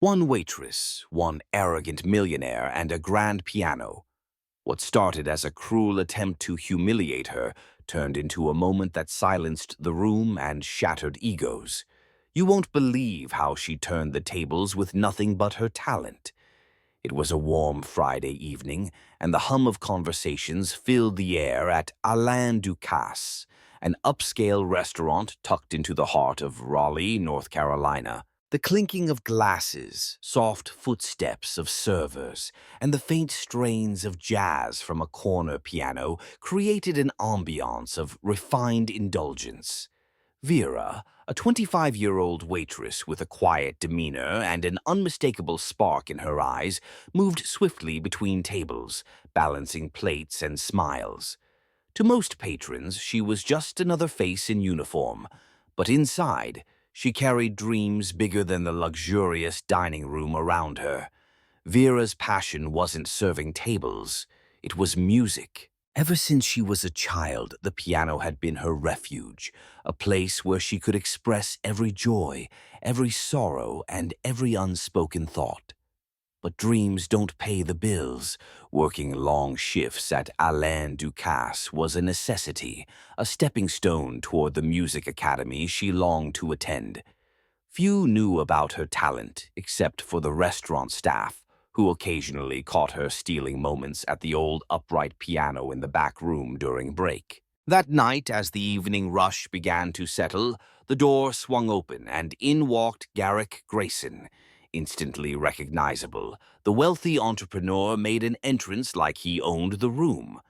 One waitress, one arrogant millionaire, and a grand piano. What started as a cruel attempt to humiliate her turned into a moment that silenced the room and shattered egos. You won't believe how she turned the tables with nothing but her talent. It was a warm Friday evening, and the hum of conversations filled the air at Alain Ducasse, an upscale restaurant tucked into the heart of Raleigh, North Carolina. The clinking of glasses, soft footsteps of servers, and the faint strains of jazz from a corner piano created an ambiance of refined indulgence. Vera, a 25-year-old waitress with a quiet demeanor and an unmistakable spark in her eyes, moved swiftly between tables, balancing plates and smiles. To most patrons, she was just another face in uniform, but inside, she carried dreams bigger than the luxurious dining room around her. Vera's passion wasn't serving tables, it was music. Ever since she was a child, the piano had been her refuge, a place where she could express every joy, every sorrow, and every unspoken thought. But dreams don't pay the bills. Working long shifts at Alain Ducasse was a necessity, a stepping stone toward the music academy she longed to attend. Few knew about her talent, except for the restaurant staff, who occasionally caught her stealing moments at the old upright piano in the back room during break. That night, as the evening rush began to settle, the door swung open and in walked Garrick Grayson. Instantly recognizable, the wealthy entrepreneur made an entrance like he owned the room.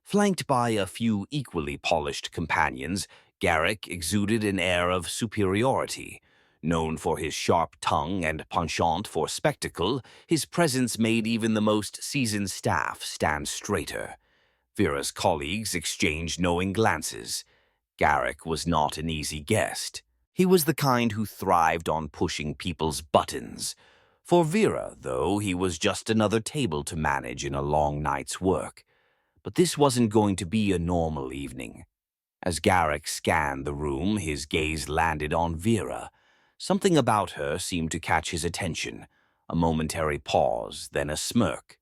Flanked by a few equally polished companions, Garrick exuded an air of superiority. Known for his sharp tongue and penchant for spectacle, his presence made even the most seasoned staff stand straighter. Vera's colleagues exchanged knowing glances. Garrick was not an easy guest. He was the kind who thrived on pushing people's buttons. For Vera, though, he was just another table to manage in a long night's work. But this wasn't going to be a normal evening. As Garrick scanned the room, his gaze landed on Vera. Something about her seemed to catch his attention. A momentary pause, then a smirk.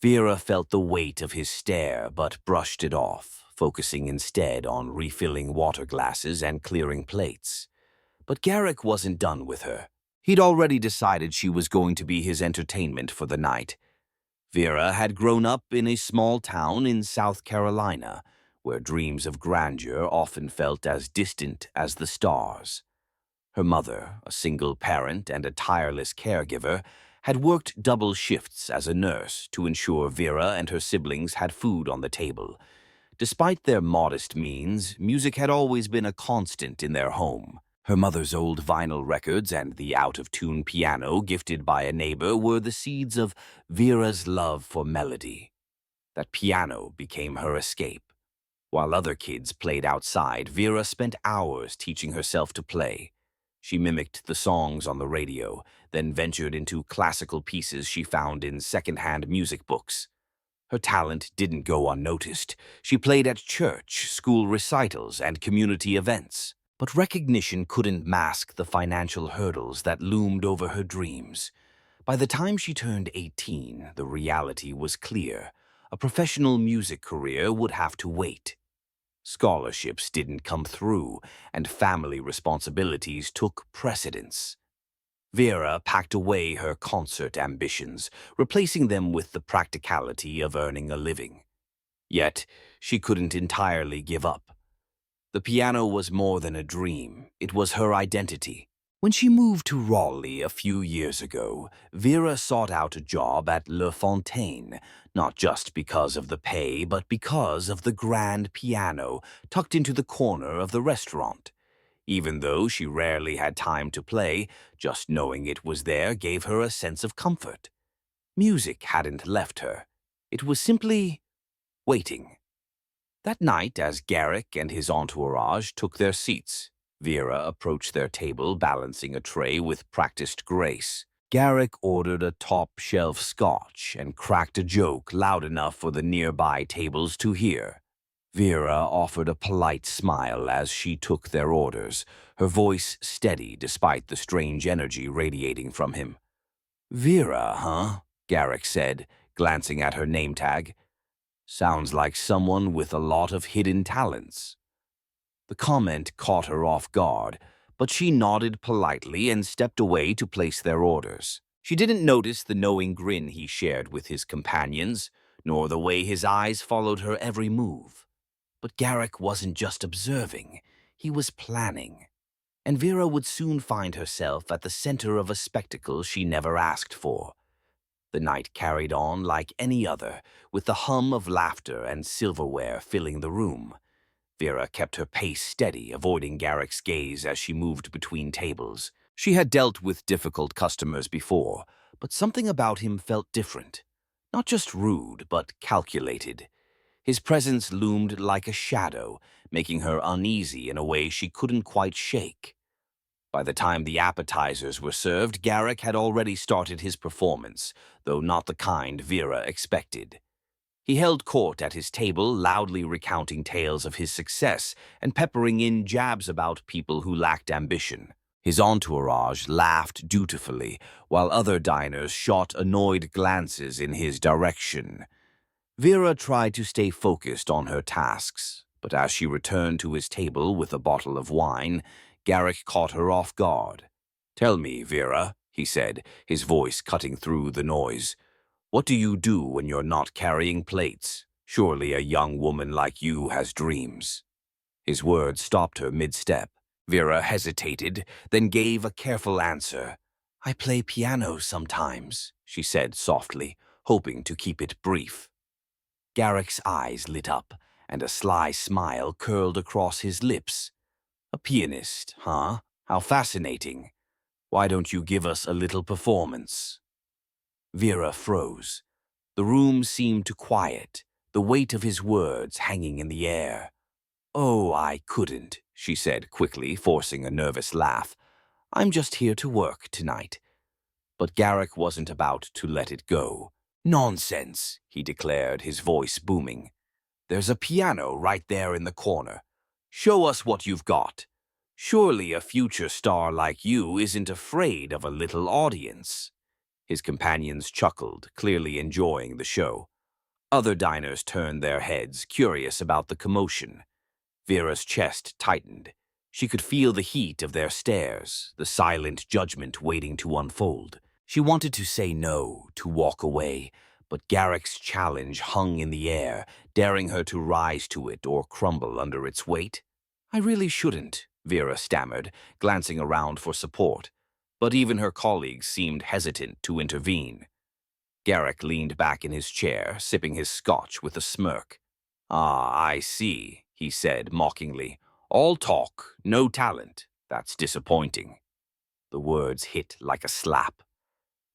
Vera felt the weight of his stare but brushed it off, focusing instead on refilling water glasses and clearing plates. But Garrick wasn't done with her. He'd already decided she was going to be his entertainment for the night. Vera had grown up in a small town in South Carolina, where dreams of grandeur often felt as distant as the stars. Her mother, a single parent and a tireless caregiver, had worked double shifts as a nurse to ensure Vera and her siblings had food on the table. Despite their modest means, music had always been a constant in their home. Her mother's old vinyl records and the out-of-tune piano gifted by a neighbor were the seeds of Vera's love for melody. That piano became her escape. While other kids played outside, Vera spent hours teaching herself to play. She mimicked the songs on the radio, then ventured into classical pieces she found in second-hand music books. Her talent didn't go unnoticed. She played at church, school recitals, and community events. But recognition couldn't mask the financial hurdles that loomed over her dreams. By the time she turned 18, the reality was clear. A professional music career would have to wait. Scholarships didn't come through, and family responsibilities took precedence. Vera packed away her concert ambitions, replacing them with the practicality of earning a living. Yet, she couldn't entirely give up. The piano was more than a dream, it was her identity. When she moved to Raleigh a few years ago, Vera sought out a job at Le Fontaine, not just because of the pay, but because of the grand piano tucked into the corner of the restaurant. Even though she rarely had time to play, just knowing it was there gave her a sense of comfort. Music hadn't left her. It was simply waiting. That night, as Garrick and his entourage took their seats, Vera approached their table, balancing a tray with practiced grace. Garrick ordered a top-shelf scotch and cracked a joke loud enough for the nearby tables to hear. Vera offered a polite smile as she took their orders, her voice steady despite the strange energy radiating from him. Vera, huh? Garrick said, glancing at her name tag. Sounds like someone with a lot of hidden talents. The comment caught her off guard, but she nodded politely and stepped away to place their orders. She didn't notice the knowing grin he shared with his companions, nor the way his eyes followed her every move. But Garrick wasn't just observing, he was planning. And Vera would soon find herself at the center of a spectacle she never asked for. The night carried on like any other, with the hum of laughter and silverware filling the room. Vera kept her pace steady, avoiding Garrick's gaze as she moved between tables. She had dealt with difficult customers before, but something about him felt different. Not just rude, but calculated. His presence loomed like a shadow, making her uneasy in a way she couldn't quite shake. By the time the appetizers were served, Garrick had already started his performance, though not the kind Vera expected. He held court at his table, loudly recounting tales of his success and peppering in jabs about people who lacked ambition. His entourage laughed dutifully, while other diners shot annoyed glances in his direction. Vera tried to stay focused on her tasks, but as she returned to his table with a bottle of wine, Garrick caught her off guard. "Tell me, Vera," he said, his voice cutting through the noise. "What do you do when you're not carrying plates? Surely a young woman like you has dreams." His words stopped her mid-step. Vera hesitated, then gave a careful answer. "I play piano sometimes," she said softly, hoping to keep it brief. Garrick's eyes lit up, and a sly smile curled across his lips. "A pianist, huh? How fascinating. Why don't you give us a little performance?" Vera froze. The room seemed to quiet, the weight of his words hanging in the air. "Oh, I couldn't," she said quickly, forcing a nervous laugh. "I'm just here to work tonight." But Garrick wasn't about to let it go. "Nonsense," he declared, his voice booming. "There's a piano right there in the corner. Show us what you've got. Surely a future star like you isn't afraid of a little audience." His companions chuckled, clearly enjoying the show. Other diners turned their heads, curious about the commotion. Vera's chest tightened. She could feel the heat of their stares, the silent judgment waiting to unfold. She wanted to say no, to walk away, but Garrick's challenge hung in the air, daring her to rise to it or crumble under its weight. "I really shouldn't," Vera stammered, glancing around for support. But even her colleagues seemed hesitant to intervene. Garrick leaned back in his chair, sipping his scotch with a smirk. "Ah, I see," he said mockingly. "All talk, no talent. That's disappointing." The words hit like a slap.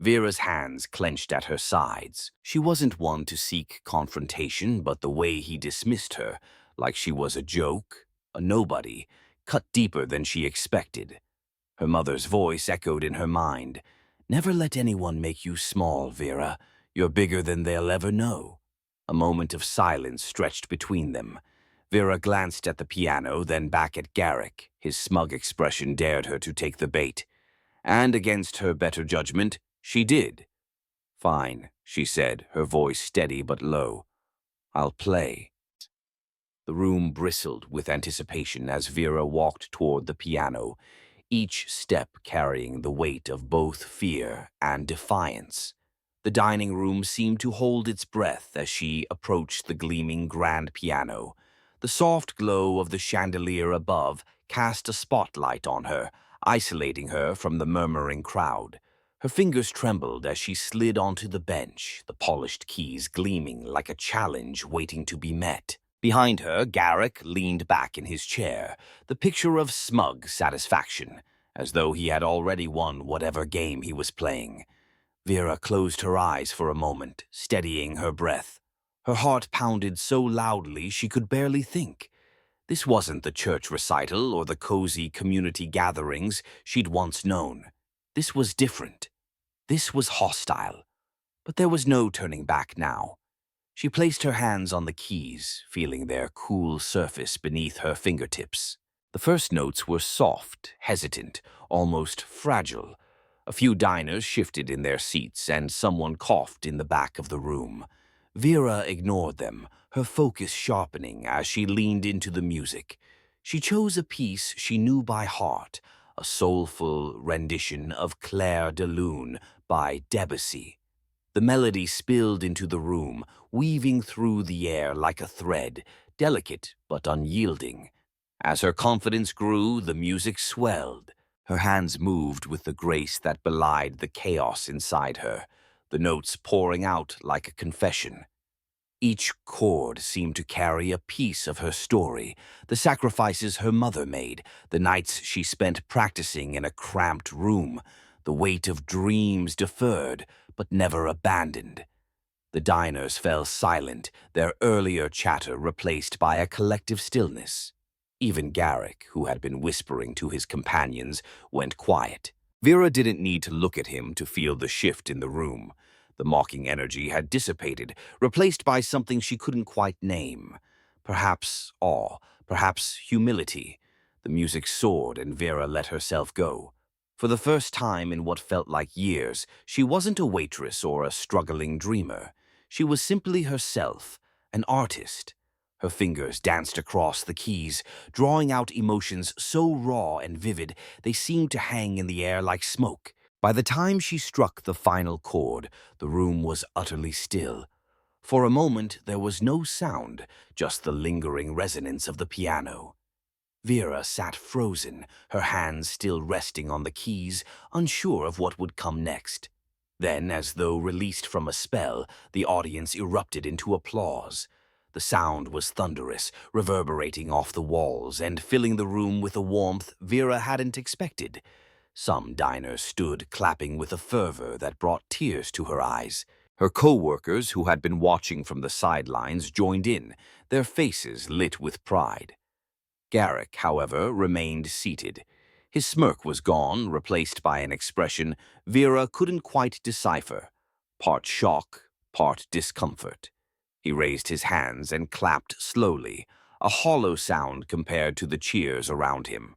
Vera's hands clenched at her sides. She wasn't one to seek confrontation, but the way he dismissed her, like she was a joke, a nobody, cut deeper than she expected. Her mother's voice echoed in her mind. "Never let anyone make you small, Vera. You're bigger than they'll ever know." A moment of silence stretched between them. Vera glanced at the piano, then back at Garrick. His smug expression dared her to take the bait. And against her better judgment, she did. "Fine," she said, her voice steady but low. "I'll play." The room bristled with anticipation as Vera walked toward the piano, each step carrying the weight of both fear and defiance. The dining room seemed to hold its breath as she approached the gleaming grand piano. The soft glow of the chandelier above cast a spotlight on her, isolating her from the murmuring crowd. Her fingers trembled as she slid onto the bench, the polished keys gleaming like a challenge waiting to be met. Behind her, Garrick leaned back in his chair, the picture of smug satisfaction, as though he had already won whatever game he was playing. Vera closed her eyes for a moment, steadying her breath. Her heart pounded so loudly she could barely think. This wasn't the church recital or the cozy community gatherings she'd once known. This was different. This was hostile. But there was no turning back now. She placed her hands on the keys, feeling their cool surface beneath her fingertips. The first notes were soft, hesitant, almost fragile, A few diners shifted in their seats, and someone coughed in the back of the room. Vera ignored them, her focus sharpening as she leaned into the music. She chose a piece she knew by heart, a soulful rendition of Claire de Lune by Debussy. The melody spilled into the room, weaving through the air like a thread, delicate but unyielding. As her confidence grew, the music swelled. Her hands moved with the grace that belied the chaos inside her, the notes pouring out like a confession. Each chord seemed to carry a piece of her story, the sacrifices her mother made, the nights she spent practicing in a cramped room, the weight of dreams deferred but never abandoned. The diners fell silent, their earlier chatter replaced by a collective stillness. Even Garrick, who had been whispering to his companions, went quiet. Vera didn't need to look at him to feel the shift in the room. The mocking energy had dissipated, replaced by something she couldn't quite name. Perhaps awe, perhaps humility. The music soared and Vera let herself go. For the first time in what felt like years, she wasn't a waitress or a struggling dreamer. She was simply herself, an artist. Her fingers danced across the keys, drawing out emotions so raw and vivid they seemed to hang in the air like smoke. By the time she struck the final chord, the room was utterly still. For a moment, there was no sound, just the lingering resonance of the piano. Vera sat frozen, her hands still resting on the keys, unsure of what would come next. Then, as though released from a spell, the audience erupted into applause. The sound was thunderous, reverberating off the walls and filling the room with a warmth Vera hadn't expected. Some diners stood clapping with a fervor that brought tears to her eyes. Her co-workers, who had been watching from the sidelines, joined in, their faces lit with pride. Garrick, however, remained seated. His smirk was gone, replaced by an expression Vera couldn't quite decipher, part shock, part discomfort. He raised his hands and clapped slowly, a hollow sound compared to the cheers around him.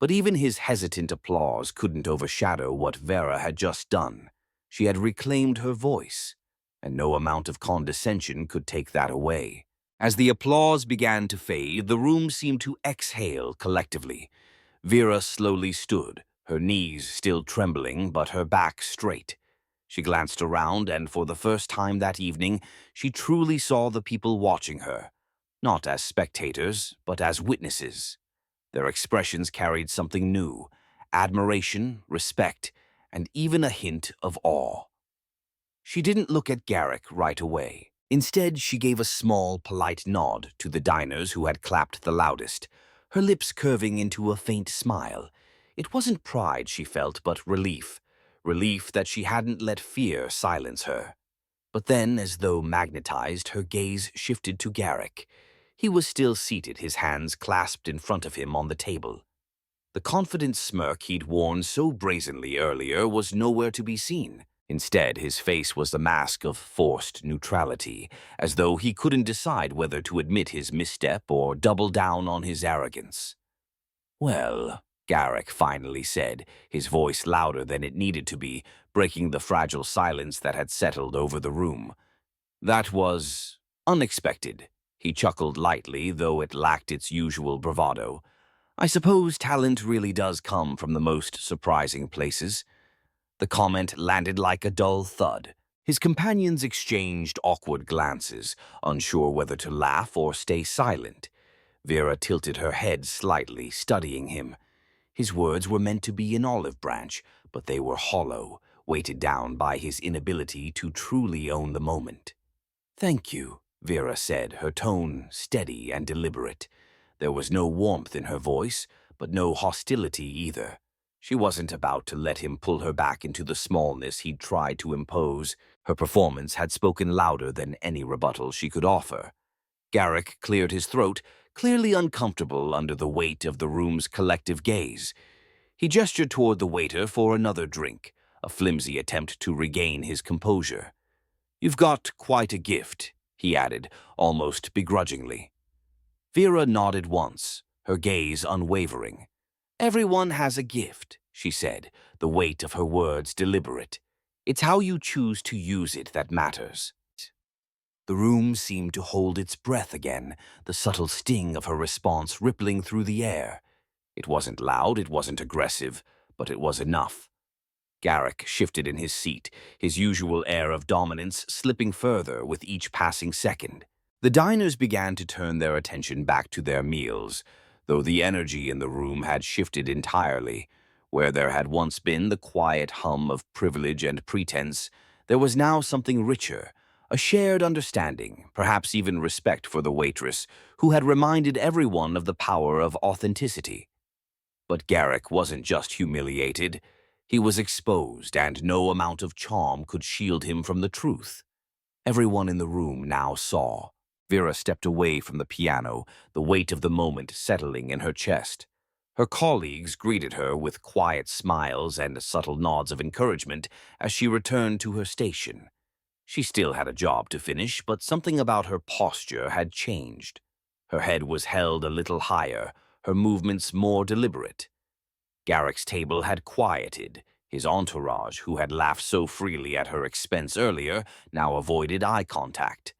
But even his hesitant applause couldn't overshadow what Vera had just done. She had reclaimed her voice, and no amount of condescension could take that away. As the applause began to fade, the room seemed to exhale collectively. Vera slowly stood, her knees still trembling but her back straight. She glanced around, and for the first time that evening, she truly saw the people watching her, not as spectators, but as witnesses. Their expressions carried something new: admiration, respect, and even a hint of awe. She didn't look at Garrick right away. Instead, she gave a small, polite nod to the diners who had clapped the loudest, her lips curving into a faint smile. It wasn't pride she felt, but relief. Relief that she hadn't let fear silence her. But then, as though magnetized, her gaze shifted to Garrick. He was still seated, his hands clasped in front of him on the table. The confident smirk he'd worn so brazenly earlier was nowhere to be seen. Instead, his face was a mask of forced neutrality, as though he couldn't decide whether to admit his misstep or double down on his arrogance. "Well," Garrick finally said, his voice louder than it needed to be, breaking the fragile silence that had settled over the room. "That was unexpected." He chuckled lightly, though it lacked its usual bravado. "I suppose talent really does come from the most surprising places." The comment landed like a dull thud. His companions exchanged awkward glances, unsure whether to laugh or stay silent. Vera tilted her head slightly, studying him. His words were meant to be an olive branch, but they were hollow, weighted down by his inability to truly own the moment. "Thank you," Vera said, her tone steady and deliberate. There was no warmth in her voice, but no hostility either. She wasn't about to let him pull her back into the smallness he'd tried to impose. Her performance had spoken louder than any rebuttal she could offer. Garrick cleared his throat, clearly uncomfortable under the weight of the room's collective gaze. He gestured toward the waiter for another drink, a flimsy attempt to regain his composure. "You've got quite a gift," he added, almost begrudgingly. Vera nodded once, her gaze unwavering. "Everyone has a gift," she said, the weight of her words deliberate. "It's how you choose to use it that matters." The room seemed to hold its breath again, the subtle sting of her response rippling through the air. It wasn't loud, it wasn't aggressive, but it was enough. Garrick shifted in his seat, his usual air of dominance slipping further with each passing second. The diners began to turn their attention back to their meals, though the energy in the room had shifted entirely. Where there had once been the quiet hum of privilege and pretense, there was now something richer, a shared understanding, perhaps even respect for the waitress, who had reminded everyone of the power of authenticity. But Garrick wasn't just humiliated. He was exposed, and no amount of charm could shield him from the truth. Everyone in the room now saw. Vera stepped away from the piano, the weight of the moment settling in her chest. Her colleagues greeted her with quiet smiles and subtle nods of encouragement as she returned to her station. She still had a job to finish, but something about her posture had changed. Her head was held a little higher, her movements more deliberate. Garrick's table had quieted. His entourage, who had laughed so freely at her expense earlier, now avoided eye contact.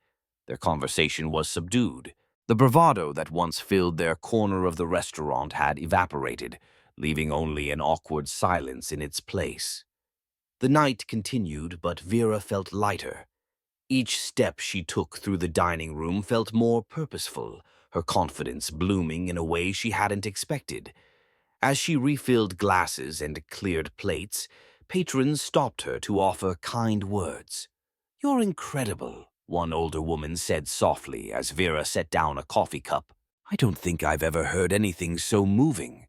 Their conversation was subdued. The bravado that once filled their corner of the restaurant had evaporated, leaving only an awkward silence in its place. The night continued, but Vera felt lighter. Each step she took through the dining room felt more purposeful, her confidence blooming in a way she hadn't expected. As she refilled glasses and cleared plates, patrons stopped her to offer kind words. "You're incredible," one older woman said softly as Vera set down a coffee cup. "I don't think I've ever heard anything so moving."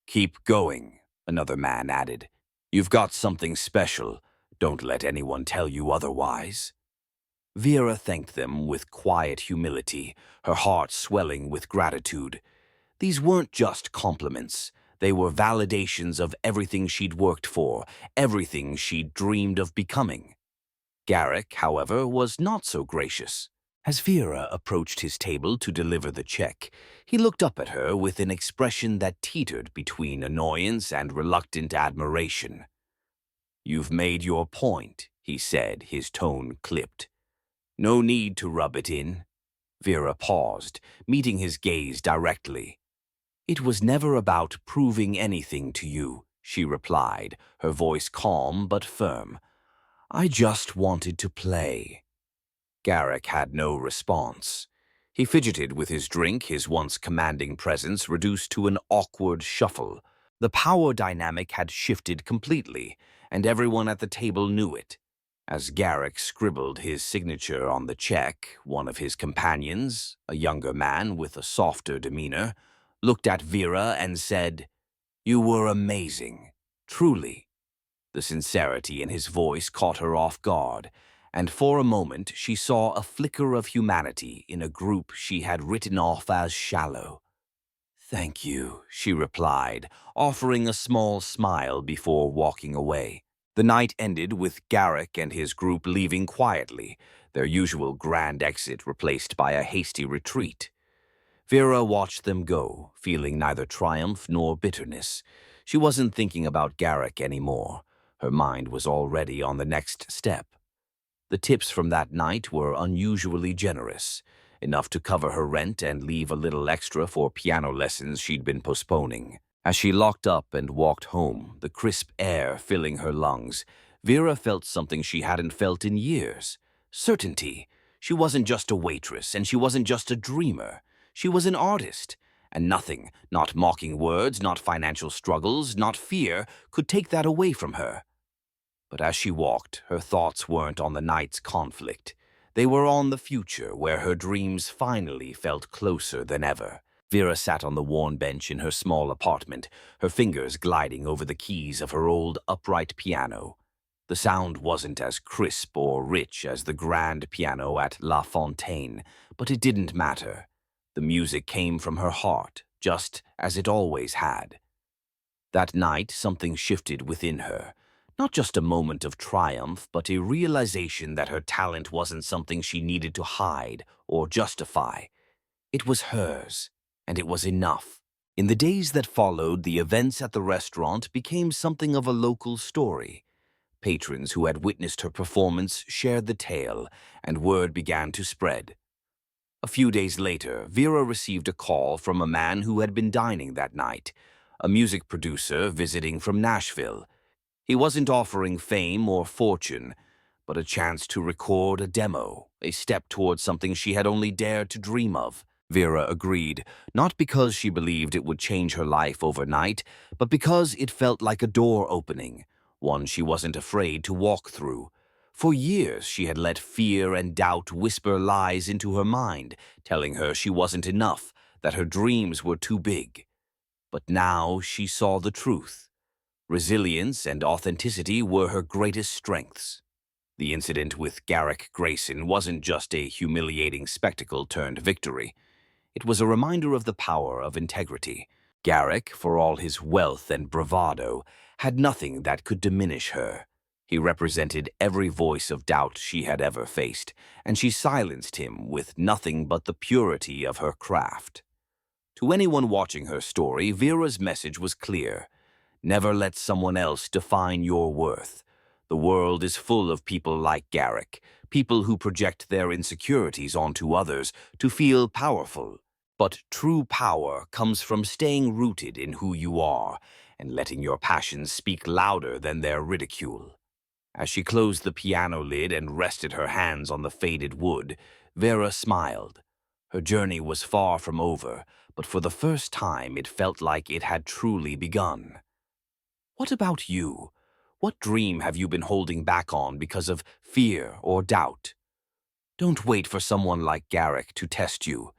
"Keep going," another man added. "You've got something special. Don't let anyone tell you otherwise." Vera thanked them with quiet humility, her heart swelling with gratitude. These weren't just compliments. They were validations of everything she'd worked for, everything she'd dreamed of becoming. Garrick, however, was not so gracious. As Vera approached his table to deliver the check, he looked up at her with an expression that teetered between annoyance and reluctant admiration. "You've made your point," he said, his tone clipped. "No need to rub it in." Vera paused, meeting his gaze directly. "It was never about proving anything to you," she replied, her voice calm but firm. "I just wanted to play." Garrick had no response. He fidgeted with his drink, his once commanding presence reduced to an awkward shuffle. The power dynamic had shifted completely, and everyone at the table knew it. As Garrick scribbled his signature on the check, one of his companions, a younger man with a softer demeanor, looked at Vera and said, "You were amazing, truly." The sincerity in his voice caught her off guard, and for a moment she saw a flicker of humanity in a group she had written off as shallow. "Thank you," she replied, offering a small smile before walking away. The night ended with Garrick and his group leaving quietly, their usual grand exit replaced by a hasty retreat. Vera watched them go, feeling neither triumph nor bitterness. She wasn't thinking about Garrick anymore. Her mind was already on the next step. The tips from that night were unusually generous, enough to cover her rent and leave a little extra for piano lessons she'd been postponing. As she locked up and walked home, the crisp air filling her lungs, Vera felt something she hadn't felt in years. Certainty. She wasn't just a waitress, and she wasn't just a dreamer. She was an artist, and nothing, not mocking words, not financial struggles, not fear, could take that away from her. But as she walked, her thoughts weren't on the night's conflict. They were on the future, where her dreams finally felt closer than ever. Vera sat on the worn bench in her small apartment, her fingers gliding over the keys of her old upright piano. The sound wasn't as crisp or rich as the grand piano at La Fontaine, but it didn't matter. The music came from her heart, just as it always had. That night, something shifted within her. Not just a moment of triumph, but a realization that her talent wasn't something she needed to hide or justify. It was hers, and it was enough. In the days that followed, the events at the restaurant became something of a local story. Patrons who had witnessed her performance shared the tale, and word began to spread. A few days later, Vera received a call from a man who had been dining that night, a music producer visiting from Nashville. He wasn't offering fame or fortune, but a chance to record a demo, a step towards something she had only dared to dream of. Vera agreed, not because she believed it would change her life overnight, but because it felt like a door opening, one she wasn't afraid to walk through. For years, she had let fear and doubt whisper lies into her mind, telling her she wasn't enough, that her dreams were too big. But now she saw the truth. Resilience and authenticity were her greatest strengths. The incident with Garrick Grayson wasn't just a humiliating spectacle turned victory. It was a reminder of the power of integrity. Garrick, for all his wealth and bravado, had nothing that could diminish her. He represented every voice of doubt she had ever faced, and she silenced him with nothing but the purity of her craft. To anyone watching her story, Vera's message was clear. Never let someone else define your worth. The world is full of people like Garrick, people who project their insecurities onto others to feel powerful. But true power comes from staying rooted in who you are and letting your passions speak louder than their ridicule. As she closed the piano lid and rested her hands on the faded wood, Vera smiled. Her journey was far from over, but for the first time it felt like it had truly begun. What about you? What dream have you been holding back on because of fear or doubt? Don't wait for someone like Garrick to test you.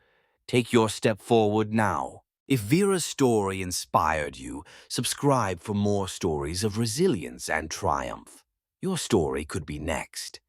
Take your step forward now. If Vera's story inspired you, subscribe for more stories of resilience and triumph. Your story could be next.